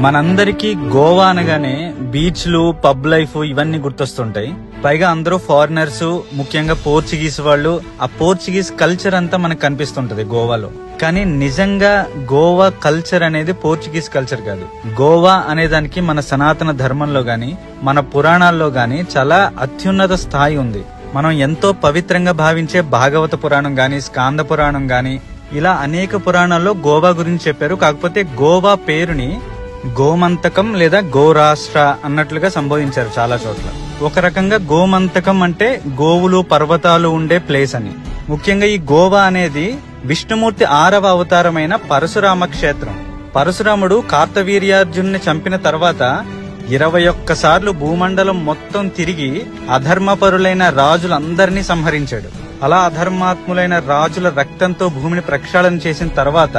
మనందరికీ గోవా అనగానే బీచ్లు, పబ్ లైఫ్ ఇవన్నీ గుర్తొస్తుంటాయి. పైగా అందరూ ఫారినర్స్, ముఖ్యంగా పోర్చుగీస్ వాళ్ళు. ఆ పోర్చుగీస్ కల్చర్ అంతా మనకు కనిపిస్తుంటది గోవాలో. కానీ నిజంగా గోవా కల్చర్ అనేది పోర్చుగీస్ కల్చర్ కాదు. గోవా అనే దానికి మన సనాతన ధర్మంలో గాని, మన పురాణాల్లో గాని చాలా అత్యున్నత స్థాయి ఉంది. మనం ఎంతో పవిత్రంగా భావించే భాగవత పురాణం గాని, స్కాంద పురాణం గాని, ఇలా అనేక పురాణాల్లో గోవా గురించి చెప్పారు. కాకపోతే గోవా పేరుని గోమంతకం లేదా గోరాష్ట్ర అన్నట్లుగా సంబోధించారు చాలా చోట్ల. ఒక రకంగా గోమంతకం అంటే గోవులు, పర్వతాలు ఉండే ప్లేస్ అని. ముఖ్యంగా ఈ గోవా అనేది విష్ణుమూర్తి 6వ అవతారమైన పరశురామ క్షేత్రం. పరశురాముడు కార్తవీర్యార్జున్ని చంపిన తర్వాత 21 సార్లు భూమండలం మొత్తం తిరిగి అధర్మపరులైన రాజులందరినీ సంహరించాడు. అలా అధర్మాత్ములైన రాజుల రక్తంతో భూమిని ప్రక్షాళన చేసిన తర్వాత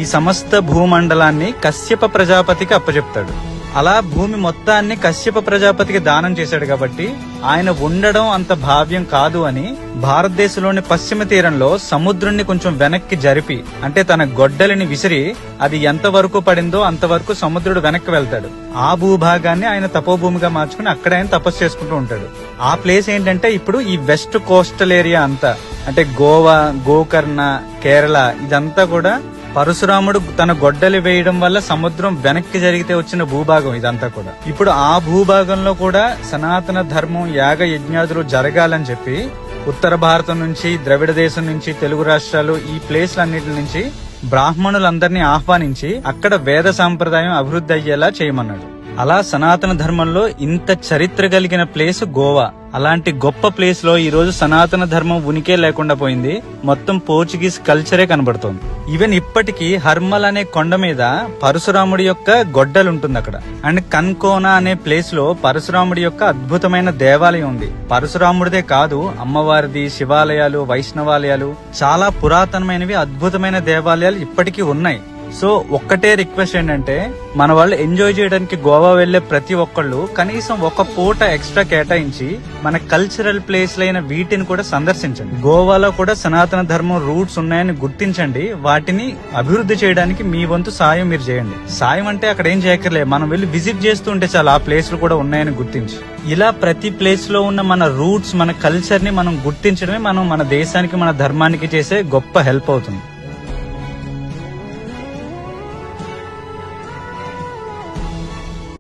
ఈ సమస్త భూమండలాన్ని కశ్యప ప్రజాపతికి అప్పచెప్తాడు. అలా భూమి మొత్తాన్ని కశ్యప ప్రజాపతికి దానం చేశాడు. కాబట్టి ఆయన ఉండడం అంత భావ్యం కాదు అని భారతదేశంలోని పశ్చిమ తీరంలో సముద్రుణ్ణి కొంచెం వెనక్కి జరిపి, అంటే తన గొడ్డలిని విసిరి అది ఎంత వరకు పడిందో అంతవరకు సముద్రుడు వెనక్కి వెళ్తాడు. ఆ భూభాగాన్ని ఆయన తపోభూమిగా మార్చుకుని అక్కడ ఆయన తపస్సు చేసుకుంటూ ఉంటాడు. ఆ ప్లేస్ ఏంటంటే ఇప్పుడు ఈ వెస్ట్ కోస్టల్ ఏరియా అంతా, అంటే గోవా, గోకర్ణ, కేరళ, ఇదంతా కూడా పరశురాముడు తన గొడ్డలి వేయడం వల్ల సముద్రం వెనక్కి జరిగితే వచ్చిన భూభాగం ఇదంతా కూడా. ఇప్పుడు ఆ భూభాగంలో కూడా సనాతన ధర్మం, యాగ యజ్ఞాదులు జరగాలని చెప్పి ఉత్తర భారతం నుంచి, ద్రవిడ దేశం నుంచి, తెలుగు రాష్ట్రాలు, ఈ ప్లేస్లన్నిటి నుంచి బ్రాహ్మణులందరినీ ఆహ్వానించి అక్కడ వేద సాంప్రదాయం అభివృద్ధి అయ్యేలా చేయమన్నాడు. అలా సనాతన ధర్మంలో ఇంత చరిత్ర కలిగిన ప్లేస్ గోవా. అలాంటి గొప్ప ప్లేస్ లో ఈ రోజు సనాతన ధర్మం ఉనికే లేకుండా పోయింది. మొత్తం పోర్చుగీస్ కల్చరే కనబడుతోంది. ఈవెన్ ఇప్పటికీ హర్మల్ అనే కొండ మీద పరశురాముడి యొక్క గొడ్డలు ఉంటుంది అక్కడ. అండ్ కన్కోనా అనే ప్లేస్ లో పరశురాముడి యొక్క అద్భుతమైన దేవాలయం ఉంది. పరశురాముడిదే కాదు, అమ్మవారిది, శివాలయాలు, వైష్ణవాలయాలు, చాలా పురాతనమైనవి అద్భుతమైన దేవాలయాలు ఇప్పటికీ ఉన్నాయి. సో ఒక్కటే రిక్వెస్ట్ ఏంటంటే, మన వాళ్ళు ఎంజాయ్ చేయడానికి గోవా వెళ్లే ప్రతి ఒక్కళ్ళు కనీసం ఒక పూట ఎక్స్ట్రా కేటాయించి మన కల్చరల్ ప్లేస్లైన వీటిని కూడా సందర్శించండి. గోవాలో కూడా సనాతన ధర్మం రూట్స్ ఉన్నాయని గుర్తించండి. వాటిని అభివృద్ధి చేయడానికి మీ వంతు సాయం మీరు చేయండి. సాయం అంటే అక్కడ ఏం చేయక్కర్లే, మనం వెళ్ళి విజిట్ చేస్తూ ఉంటే చాలా ఆ ప్లేస్లు కూడా ఉన్నాయని గుర్తించి. ఇలా ప్రతి ప్లేస్ లో ఉన్న మన రూట్స్, మన కల్చర్ ని మనం గుర్తించడమే మనం మన దేశానికి, మన ధర్మానికి చేసే గొప్ప హెల్ప్ అవుతుంది.